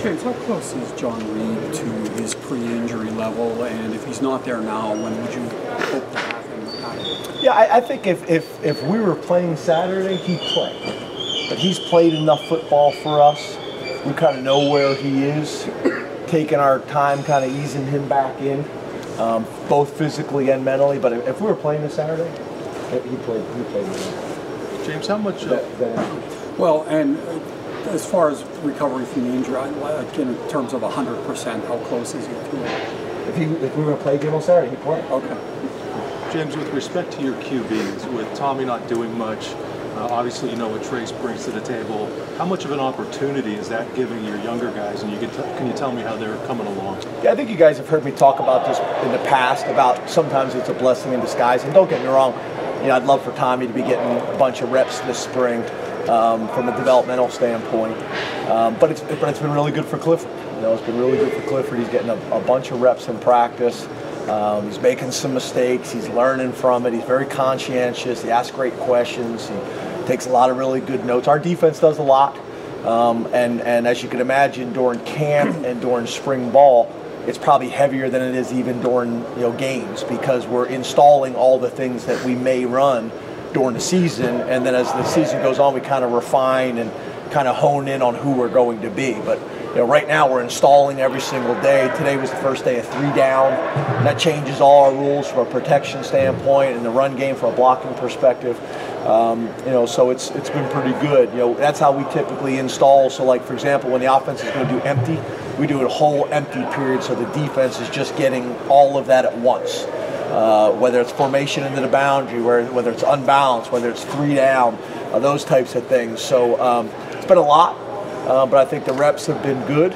James, how close is John Reed to his pre-injury level, and if he's not there now, when would you hope to have him back? Yeah, I think if we were playing Saturday, he'd play. But he's played enough football for us. We kind of know where he is, taking our time kind of easing him back in, both physically and mentally. But if we were playing this Saturday, he played James, how much? Well, and as far as recovery from the injury, like in terms of 100%, how close is he to it? If we were going to play a game on Saturday, he'd play. Okay. James, with respect to your QBs, with Tommy not doing much, obviously you know what Trace brings to the table. How much of an opportunity is that giving your younger guys? And can you tell me how they're coming along? Yeah, I think you guys have heard me talk about this in the past, about sometimes it's a blessing in disguise. And don't get me wrong, I'd love for Tommy to be getting a bunch of reps this spring. From a developmental standpoint, but it's been really good for Clifford. It's been really good for Clifford. He's getting a bunch of reps in practice. He's making some mistakes. He's learning from it. He's very conscientious. He asks great questions. He takes a lot of really good notes. Our defense does a lot, and as you can imagine, during camp and during spring ball, it's probably heavier than it is even during games, because we're installing all the things that we may run during the season, and then as the season goes on, we kind of refine and kind of hone in on who we're going to be. But right now we're installing every single day. Today was the first day of 3 down. That changes all our rules from a protection standpoint and the run game from a blocking perspective. So it's been pretty good. That's how we typically install. So like, for example, when the offense is going to do empty, we do a whole empty period, so the defense is just getting all of that at once. Whether it's formation into the boundary, whether it's unbalanced, whether it's 3 down, those types of things. So it's been a lot, but I think the reps have been good.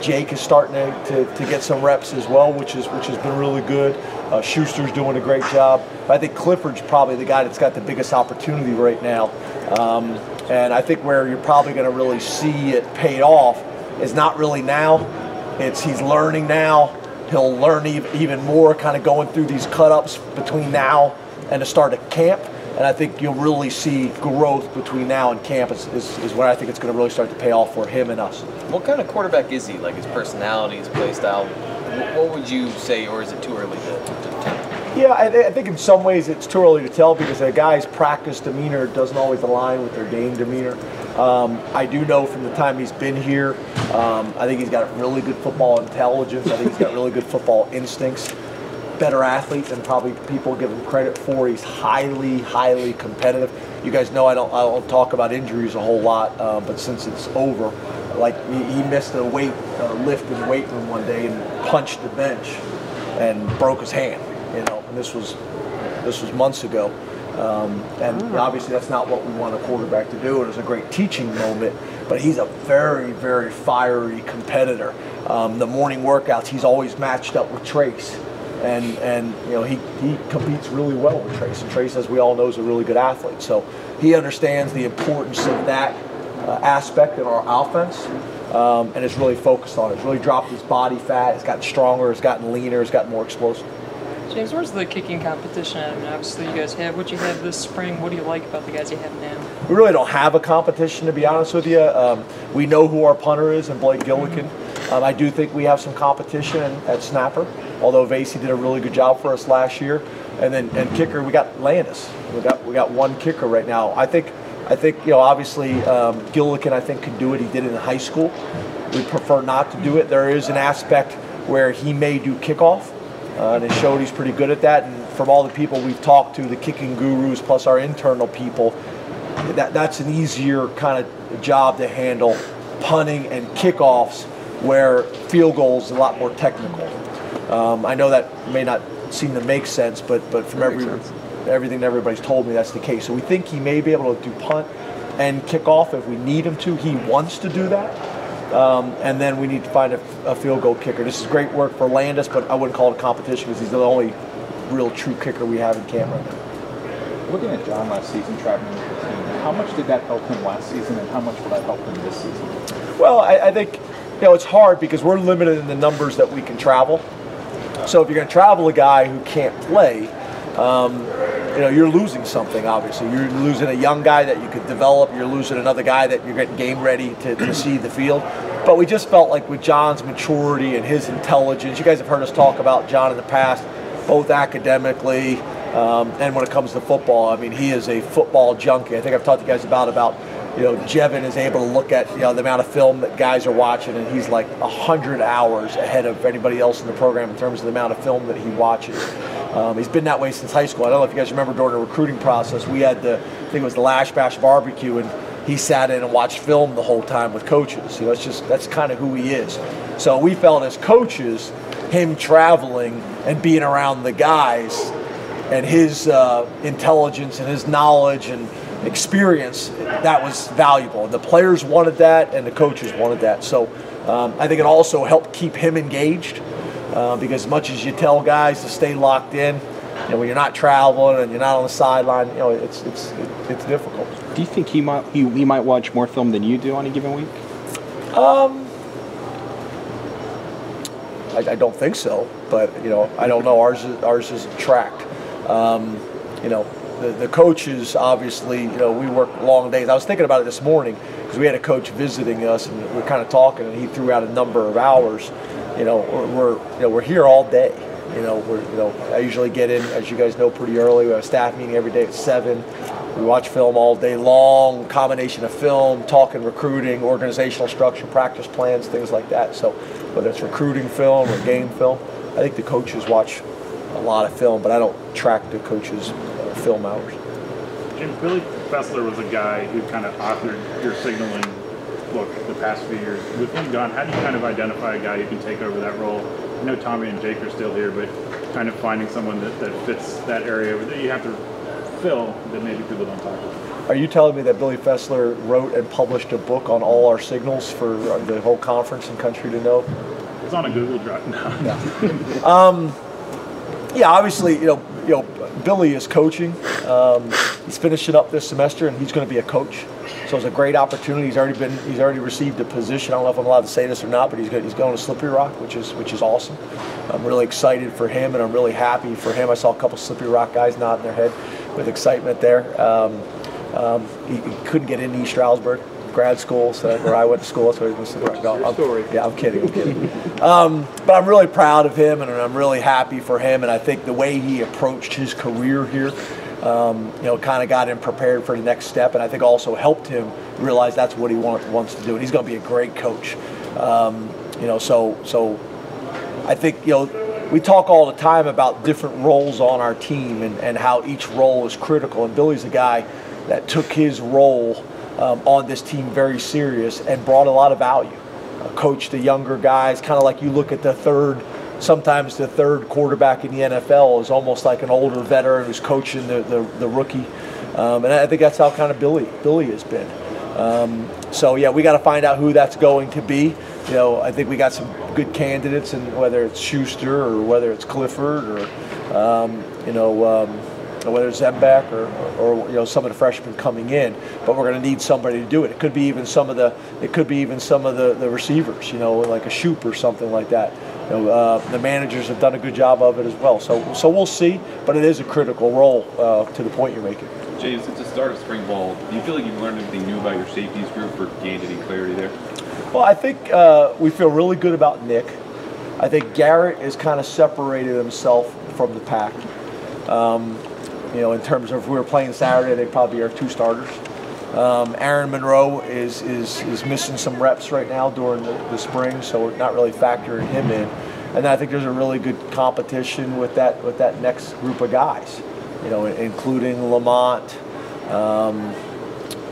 Jake is starting to get some reps as well, which has been really good. Schuster's doing a great job. But I think Clifford's probably the guy that's got the biggest opportunity right now. And I think where you're probably going to really see it paid off is not really now. He's learning now. He'll learn even more kind of going through these cut-ups between now and the start of camp. And I think you'll really see growth between now and camp is when I think it's going to really start to pay off for him and us. What kind of quarterback is he? Like his personality, his play style? What would you say, or is it too early to tell? Yeah, I think in some ways it's too early to tell, because a guy's practice demeanor doesn't always align with their game demeanor. I do know from the time he's been here, I think he's got really good football intelligence. I think he's got really good football instincts. Better athlete than probably people give him credit for. He's highly, highly competitive. You guys know I don't talk about injuries a whole lot, but since it's over, like he missed a lift in the weight room one day and punched the bench and broke his hand. And this was months ago. And obviously that's not what we want a quarterback to do. It was a great teaching moment, but he's a very, very fiery competitor. The morning workouts, he's always matched up with Trace. And he competes really well with Trace. And Trace, as we all know, is a really good athlete. So he understands the importance of that aspect in our offense, and is really focused on it. He's really dropped his body fat. He's gotten stronger. He's gotten leaner. He's gotten more explosive. James, where's the kicking competition? I mean, obviously you guys have what you have this spring. What do you like about the guys you have now? We really don't have a competition, to be honest with you. We know who our punter is in Blake Gillikin. I do think we have some competition at snapper, although Vasey did a really good job for us last year. And kicker, we got Landis. We got one kicker right now. I think obviously Gillikin, I think, could do it. He did it in high school. We prefer not to do it. There is an aspect where he may do kickoff. And it showed he's pretty good at that. And from all the people we've talked to, the kicking gurus plus our internal people, that's an easier kind of job to handle, punting and kickoffs, where field goals is a lot more technical. I know that may not seem to make sense, but from everything that everybody's told me, that's the case. So we think he may be able to do punt and kickoff if we need him to. He wants to do that. And then we need to find a field goal kicker. This is great work for Landis, but I wouldn't call it a competition because he's the only real true kicker we have in camp right now. Looking at John last season, traveling with the team, how much did that help him last season, and how much will that help him this season? Well, I think it's hard because we're limited in the numbers that we can travel. So if you're going to travel a guy who can't play, you're losing something. Obviously, you're losing a young guy that you could develop. You're losing another guy that you're getting game ready to see the field. But we just felt like with John's maturity and his intelligence, you guys have heard us talk about John in the past, both academically and when it comes to football. I mean, he is a football junkie. I think I've talked to you guys about Jevon is able to look at the amount of film that guys are watching, and he's like 100 hours ahead of anybody else in the program in terms of the amount of film that he watches. He's been that way since high school. I don't know if you guys remember during the recruiting process, we had I think it was the Lash Bash barbecue, and he sat in and watched film the whole time with coaches. That's kind of who he is. So we felt as coaches, him traveling and being around the guys and his intelligence and his knowledge and experience, that was valuable. And the players wanted that, and the coaches wanted that. So I think it also helped keep him engaged, because as much as you tell guys to stay locked in, when you're not traveling and you're not on the sideline, it's difficult. Do you think he might watch more film than you do on a given week? I don't think so, but I don't know. Ours is tracked. The coaches, obviously, we work long days. I was thinking about it this morning because we had a coach visiting us, and we were kind of talking, and he threw out a number of hours. We're here all day. I usually get in, as you guys know, pretty early. We have a staff meeting every day at 7. We watch film all day long, combination of film, talking recruiting, organizational structure, practice plans, things like that. So whether it's recruiting film or game film, I think the coaches watch a lot of film, but I don't track the coaches' film hours. Jim, Billy Fessler was a guy who kind of authored your signaling book the past few years. With him gone, how do you kind of identify a guy who can take over that role? I know Tommy and Jake are still here, but kind of finding someone that fits that area that you have to fill that maybe people don't talk about. Are you telling me that Billy Fessler wrote and published a book on all our signals for the whole conference and country to know? It's on a Google Drive now. No. Yeah, obviously, Billy is coaching. He's finishing up this semester, and he's going to be a coach. So it's a great opportunity. He's already received a position. I don't know if I'm allowed to say this or not, but he's going to Slippery Rock, which is awesome. I'm really excited for him, and I'm really happy for him. I saw a couple Slippery Rock guys nodding their head with excitement there. He couldn't get into East Stroudsburg grad school, so where I went to school. That's where he was. Yeah, I'm kidding. But I'm really proud of him, and I'm really happy for him. And I think the way he approached his career here, kind of got him prepared for the next step, and I think also helped him realize that's what he wants to do. And he's going to be a great coach. So I think we talk all the time about different roles on our team and how each role is critical. And Billy's a guy that took his role on this team very serious and brought a lot of value. Coached the younger guys, kind of like you look at sometimes the third quarterback in the NFL is almost like an older veteran who's coaching the rookie. And I think that's how kind of Billy has been. So yeah, we got to find out who that's going to be. I think we got some good candidates, and whether it's Schuster or whether it's Clifford or whether it's Zembeck or some of the freshmen coming in, but we're going to need somebody to do it. It could be even some of the receivers, like a Shoop or something like that. The managers have done a good job of it as well. So we'll see, but it is a critical role to the point you're making. James, since the start of spring ball, do you feel like you've learned anything new about your safeties group or gained any clarity there? Well, I think we feel really good about Nick. I think Garrett has kind of separated himself from the pack. In terms of if we were playing Saturday, they'd probably be our 2 starters. Aaron Monroe is missing some reps right now during the spring, so we're not really factoring him in. And I think there's a really good competition with that next group of guys, including Lamont,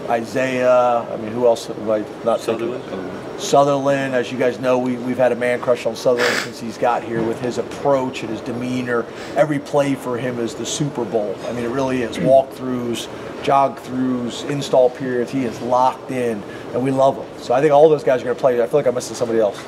Isaiah. I mean, who else am I not thinking of? Sutherland. As you guys know, we've had a man crush on Sutherland since he's got here with his approach and his demeanor. Every play for him is the Super Bowl. I mean, it really is. Walkthroughs, jog-throughs, install periods. He is locked in, and we love him. So I think all those guys are going to play. I feel like I'm missing somebody else.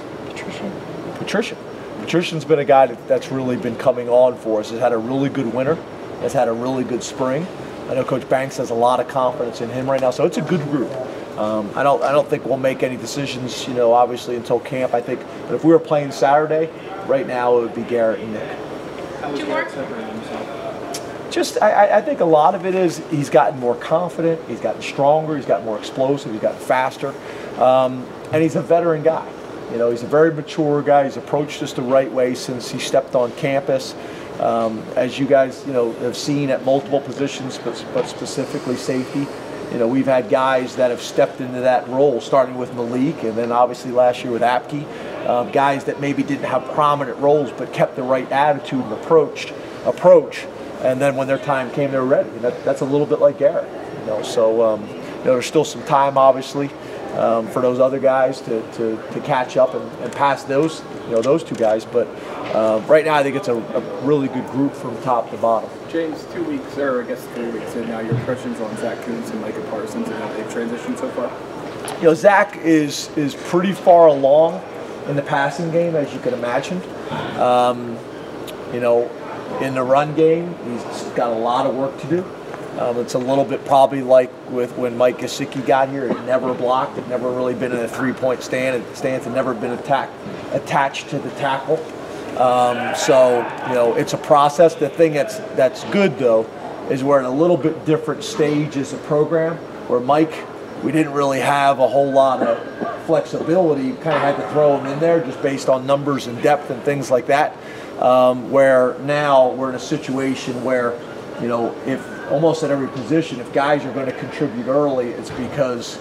Patrician's been a guy that's really been coming on for us. Has had a really good winter. Has had a really good spring. I know Coach Banks has a lot of confidence in him right now, so it's a good group. I don't think we'll make any decisions, obviously until camp. I think, but if we were playing Saturday, right now it would be Garrett and Nick. How was Garrett separating himself? Just, I think a lot of it is he's gotten more confident, he's gotten stronger, he's gotten more explosive, he's gotten faster, and he's a veteran guy. You know, he's a very mature guy. He's approached us the right way since he stepped on campus. As you guys, have seen at multiple positions, but specifically safety. You know, we've had guys that have stepped into that role, starting with Malik, and then obviously last year with Apke. Guys that maybe didn't have prominent roles, but kept the right attitude and approach. And then when their time came, they were ready. And that's a little bit like Garrett. So there's still some time, obviously, for those other guys to catch up and pass those two guys. But right now, I think it's a really good group from top to bottom. James, 2 weeks, or I guess 3 weeks in now, your impressions on Zach Kuntz and Micah Parsons and how they've transitioned so far? Zach is pretty far along in the passing game, as you can imagine. In the run game, he's got a lot of work to do. It's a little bit probably like with when Mike Gesicki got here. He never blocked. Had never really been in a three-point stance. Had never been attached to the tackle. It's a process. The thing that's good, though, is we're in a little bit different stage as a program, where Mike, we didn't really have a whole lot of flexibility. Kind of had to throw him in there just based on numbers and depth and things like that. Where now we're in a situation where, if almost at every position, if guys are going to contribute early, it's because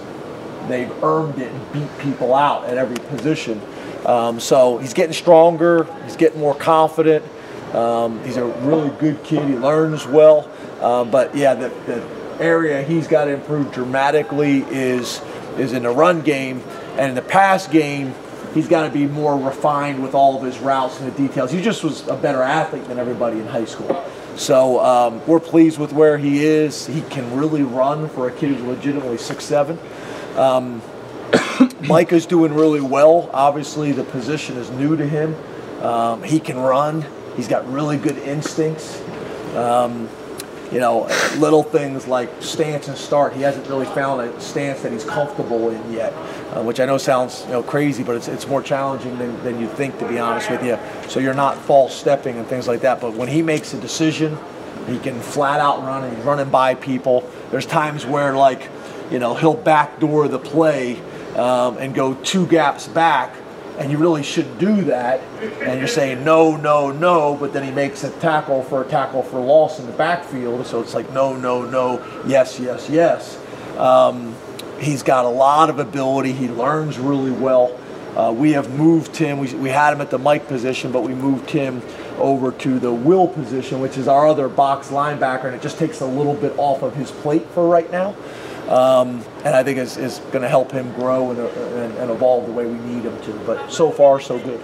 they've earned it and beat people out at every position. So he's getting stronger, he's getting more confident. He's a really good kid, he learns well. But yeah, the area he's got to improve dramatically is in the run game, and in the pass game, he's got to be more refined with all of his routes and the details. He just was a better athlete than everybody in high school. So we're pleased with where he is. He can really run for a kid who's legitimately 6'7". Micah's doing really well. Obviously, the position is new to him. He can run. He's got really good instincts. Little things like stance and start. He hasn't really found a stance that he's comfortable in yet, which I know sounds crazy, but it's more challenging than you think, to be honest with you. So you're not false stepping and things like that. But when he makes a decision, he can flat out run, and he's running by people. There's times where he'll backdoor the play and go 2 gaps back, and you really shouldn't do that, and you're saying no, no, no, but then he makes a tackle for loss in the backfield, so it's like no, no, no, yes, yes, yes. He's got a lot of ability. He learns really well. We have moved him. We had him at the Mike position, but we moved him over to the Will position, which is our other box linebacker, and it just takes a little bit off of his plate for right now. And I think is going to help him grow and evolve the way we need him to. But so far, so good.